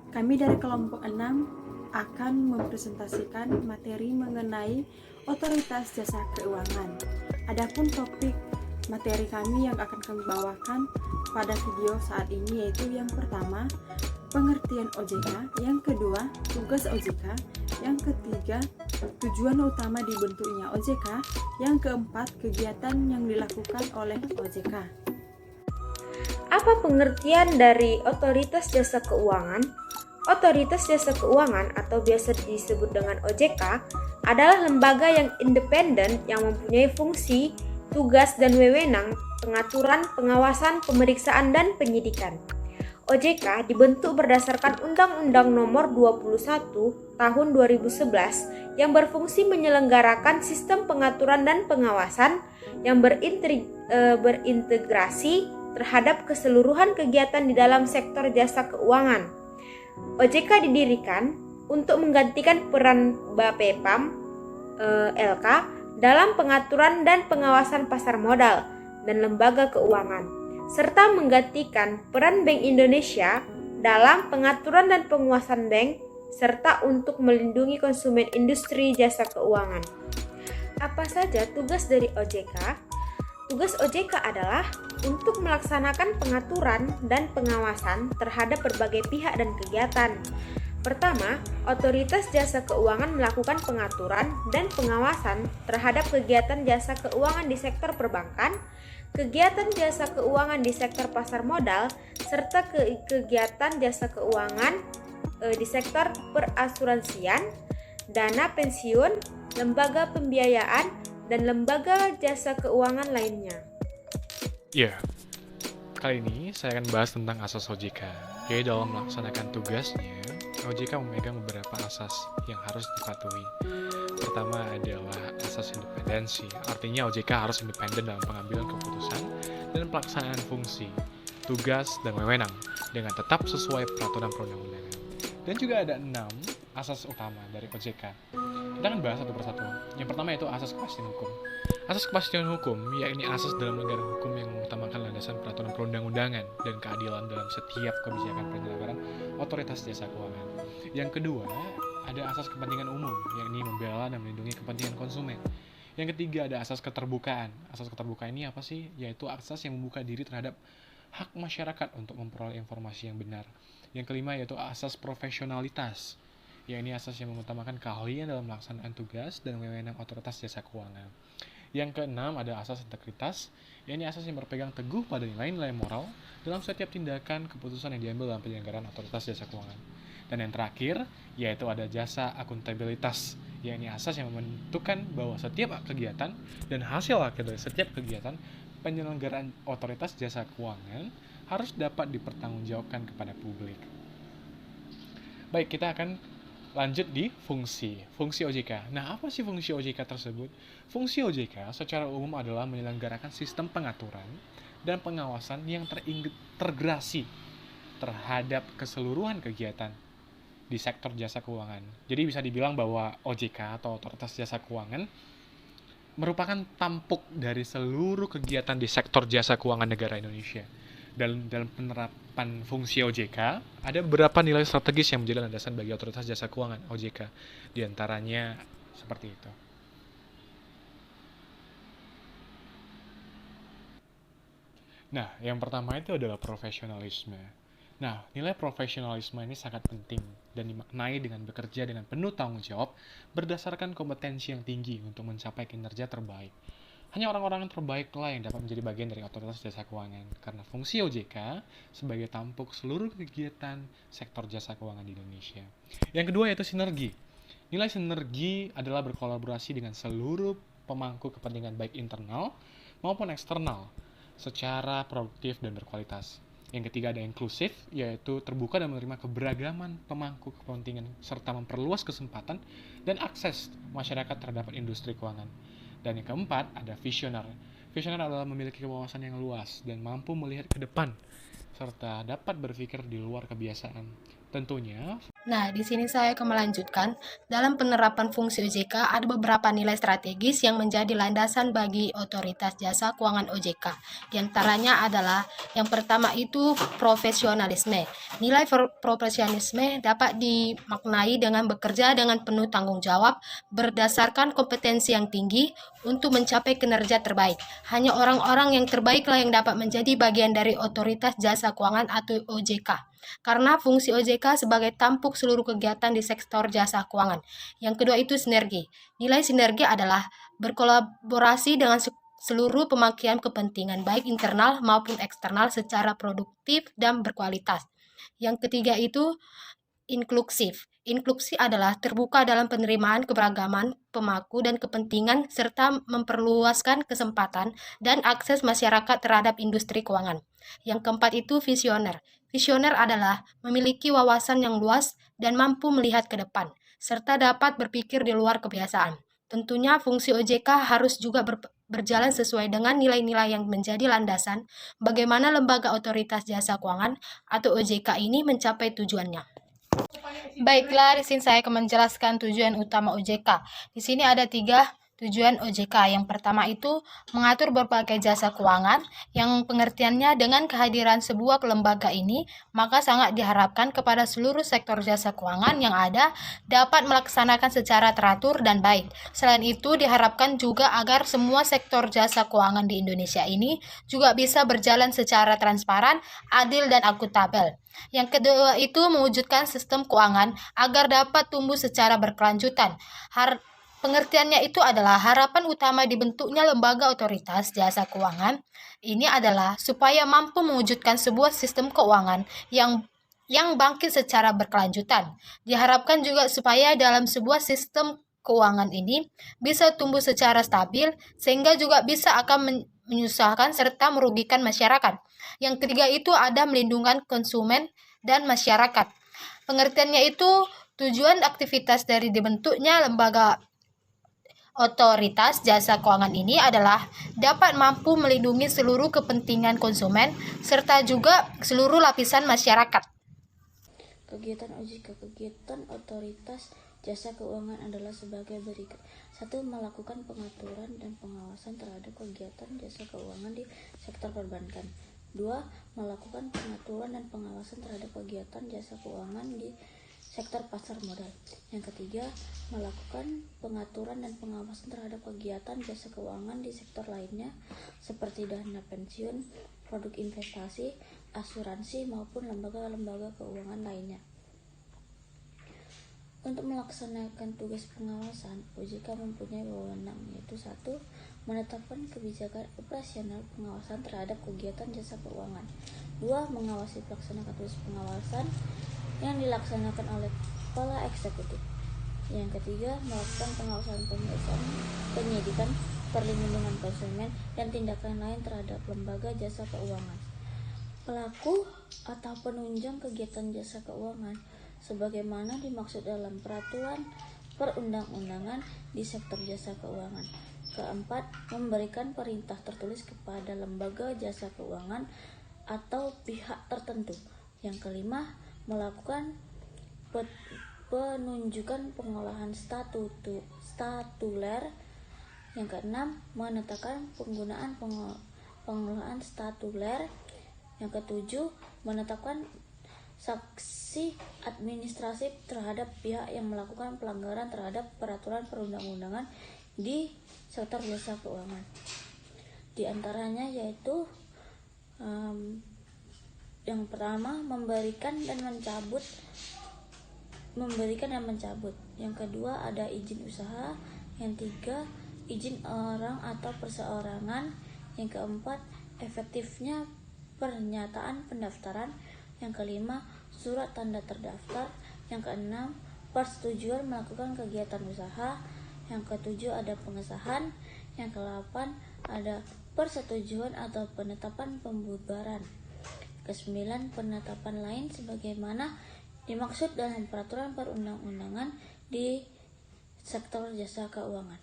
Kami dari kelompok 6 akan mempresentasikan materi mengenai otoritas jasa keuangan. Adapun topik materi kami yang akan kami bawakan pada video saat ini yaitu yang pertama, pengertian OJK, yang kedua, tugas OJK, yang ketiga, tujuan utama dibentuknya OJK, yang keempat, kegiatan yang dilakukan oleh OJK. Apa pengertian dari otoritas jasa keuangan? Otoritas jasa keuangan atau biasa disebut dengan OJK adalah lembaga yang independen yang mempunyai fungsi, tugas, dan wewenang pengaturan, pengawasan, pemeriksaan, dan penyidikan. OJK dibentuk berdasarkan Undang-Undang Nomor 21 Tahun 2011 yang berfungsi menyelenggarakan sistem pengaturan dan pengawasan yang berintegrasi terhadap keseluruhan kegiatan di dalam sektor jasa keuangan. OJK didirikan untuk menggantikan peran Bapepam LK dalam pengaturan dan pengawasan pasar modal dan lembaga keuangan, serta menggantikan peran Bank Indonesia dalam pengaturan dan penguasaan bank, serta untuk melindungi konsumen industri jasa keuangan. Apa saja tugas dari OJK? Tugas OJK adalah untuk melaksanakan pengaturan dan pengawasan terhadap berbagai pihak dan kegiatan. Pertama, otoritas jasa keuangan melakukan pengaturan dan pengawasan terhadap kegiatan jasa keuangan di sektor perbankan, kegiatan jasa keuangan di sektor pasar modal, serta kegiatan jasa keuangan di sektor perasuransian, dana pensiun, lembaga pembiayaan, dan lembaga jasa keuangan lainnya. Ya, kali ini saya akan bahas tentang asas OJK. Jadi dalam melaksanakan tugasnya, OJK memegang beberapa asas yang harus dipatuhi. Pertama adalah asas independensi, artinya OJK harus independen dalam pengambilan keputusan dan pelaksanaan fungsi, tugas, dan wewenang dengan tetap sesuai peraturan perundang-undangan. Dan juga ada 6 asas utama dari OJK. Kita akan bahas satu persatu. Yang pertama yaitu asas kepastian hukum. Asas kepastian hukum, yakni asas dalam negara hukum yang mengutamakan landasan peraturan perundang-undangan dan keadilan dalam setiap kebijakan penyelenggaraan otoritas jasa keuangan. Yang kedua, ada asas kepentingan umum, yakni membela dan melindungi kepentingan konsumen. Yang ketiga, ada asas keterbukaan. Asas keterbukaan ini apa sih? Yaitu asas yang membuka diri terhadap hak masyarakat untuk memperoleh informasi yang benar. Yang kelima, yaitu asas profesionalitas, yakni asas yang mengutamakan keahlian dalam melaksanakan tugas dan wewenang otoritas jasa keuangan. Yang keenam, ada asas integritas, yakni asas yang berpegang teguh pada nilai-nilai moral dalam setiap tindakan keputusan yang diambil dalam penyelenggaraan otoritas jasa keuangan. Dan yang terakhir, yaitu ada jasa akuntabilitas, yakni asas yang menentukan bahwa setiap kegiatan dan hasil akhir dari setiap kegiatan penyelenggaraan otoritas jasa keuangan harus dapat dipertanggungjawabkan kepada publik. Baik, kita akan lanjut di fungsi OJK. Nah, apa sih fungsi OJK tersebut? Fungsi OJK secara umum adalah menyelenggarakan sistem pengaturan dan pengawasan yang terintegrasi terhadap keseluruhan kegiatan di sektor jasa keuangan. Jadi bisa dibilang bahwa OJK atau Otoritas Jasa Keuangan merupakan tampuk dari seluruh kegiatan di sektor jasa keuangan negara Indonesia. Dalam penerapan fungsi OJK, ada beberapa nilai strategis yang menjadi landasan bagi otoritas jasa keuangan OJK. Di antaranya seperti itu. Nah, yang pertama itu adalah profesionalisme. Nah, nilai profesionalisme ini sangat penting dan dimaknai dengan bekerja dengan penuh tanggung jawab berdasarkan kompetensi yang tinggi untuk mencapai kinerja terbaik. Hanya orang-orang yang terbaiklah yang dapat menjadi bagian dari otoritas jasa keuangan, karena fungsi OJK sebagai tampuk seluruh kegiatan sektor jasa keuangan di Indonesia. Yang kedua yaitu sinergi. Nilai sinergi adalah berkolaborasi dengan seluruh pemangku kepentingan baik internal maupun eksternal secara produktif dan berkualitas. Yang ketiga ada inklusif, yaitu terbuka dan menerima keberagaman pemangku kepentingan serta memperluas kesempatan dan akses masyarakat terhadap industri keuangan. Dan yang keempat, ada visioner. Visioner adalah memiliki wawasan yang luas dan mampu melihat ke depan, serta dapat berpikir di luar kebiasaan. Tentunya. Nah, di sini saya akan melanjutkan. Dalam penerapan fungsi OJK, ada beberapa nilai strategis yang menjadi landasan bagi otoritas jasa keuangan OJK. Di antaranya adalah yang pertama itu profesionalisme. Nilai profesionalisme dapat dimaknai dengan bekerja dengan penuh tanggung jawab berdasarkan kompetensi yang tinggi untuk mencapai kinerja terbaik. Hanya orang-orang yang terbaiklah yang dapat menjadi bagian dari otoritas jasa keuangan atau OJK. Karena fungsi OJK sebagai tampuk seluruh kegiatan di sektor jasa keuangan. Yang kedua itu sinergi. Nilai sinergi adalah berkolaborasi dengan seluruh pemakaian kepentingan baik internal maupun eksternal secara produktif dan berkualitas. Yang ketiga itu inklusif. Inklusi adalah terbuka dalam penerimaan keberagaman pemaku dan kepentingan serta memperluaskan kesempatan dan akses masyarakat terhadap industri keuangan. Yang keempat itu visioner. Visioner adalah memiliki wawasan yang luas dan mampu melihat ke depan, serta dapat berpikir di luar kebiasaan. Tentunya fungsi OJK harus juga berjalan sesuai dengan nilai-nilai yang menjadi landasan bagaimana lembaga otoritas jasa keuangan atau OJK ini mencapai tujuannya. Baiklah, di sini saya akan menjelaskan tujuan utama OJK. Di sini ada 3 tujuan OJK. Yang pertama itu mengatur berbagai jasa keuangan yang pengertiannya dengan kehadiran sebuah lembaga ini, maka sangat diharapkan kepada seluruh sektor jasa keuangan yang ada dapat melaksanakan secara teratur dan baik. Selain itu, diharapkan juga agar semua sektor jasa keuangan di Indonesia ini juga bisa berjalan secara transparan, adil, dan akuntabel. Yang kedua itu mewujudkan sistem keuangan agar dapat tumbuh secara berkelanjutan. Pengertiannya itu adalah harapan utama dibentuknya lembaga otoritas jasa keuangan ini adalah supaya mampu mewujudkan sebuah sistem keuangan yang bangkit secara berkelanjutan. Diharapkan juga supaya dalam sebuah sistem keuangan ini bisa tumbuh secara stabil sehingga juga bisa akan menyusahkan serta merugikan masyarakat. Yang ketiga itu ada melindungi konsumen dan masyarakat. Pengertiannya itu tujuan aktivitas dari dibentuknya lembaga otoritas jasa keuangan ini adalah dapat mampu melindungi seluruh kepentingan konsumen serta juga seluruh lapisan masyarakat. Kegiatan OJK, kegiatan otoritas jasa keuangan adalah sebagai berikut. 1. Melakukan pengaturan dan pengawasan terhadap kegiatan jasa keuangan di sektor perbankan. 2. Melakukan pengaturan dan pengawasan terhadap kegiatan jasa keuangan di sektor pasar modal. Yang ketiga, melakukan pengaturan dan pengawasan terhadap kegiatan jasa keuangan di sektor lainnya seperti dana pensiun, produk investasi, asuransi maupun lembaga-lembaga keuangan lainnya. Untuk melaksanakan tugas pengawasan, OJK mempunyai wewenang yaitu 1. Menetapkan kebijakan operasional pengawasan terhadap kegiatan jasa keuangan. 2. Mengawasi pelaksanaan tugas pengawasan yang dilaksanakan oleh kepala eksekutif. Yang ketiga, melakukan pengawasan pemeriksaan, penyidikan, perlindungan konsumen, dan tindakan lain terhadap lembaga jasa keuangan. Pelaku atau penunjang kegiatan jasa keuangan sebagaimana dimaksud dalam peraturan perundang-undangan di sektor jasa keuangan. Keempat, memberikan perintah tertulis kepada lembaga jasa keuangan atau pihak tertentu. Yang kelima, melakukan penunjukan pengolahan statuler. Yang keenam, menetapkan penggunaan pengolahan statuler. Yang ketujuh, menetapkan sanksi administratif terhadap pihak yang melakukan pelanggaran terhadap peraturan perundang-undangan di sektor jasa keuangan. Di antaranya yaitu yang pertama, memberikan dan mencabut. Yang kedua, ada izin usaha. Yang tiga, izin orang atau perseorangan. Yang keempat, efektifnya pernyataan pendaftaran. Yang kelima, surat tanda terdaftar. Yang keenam, persetujuan melakukan kegiatan usaha. Yang ketujuh, ada pengesahan. Yang kedelapan, ada persetujuan atau penetapan pembubaran. Kesembilan, penetapan lain sebagaimana dimaksud dalam peraturan perundang-undangan di sektor jasa keuangan.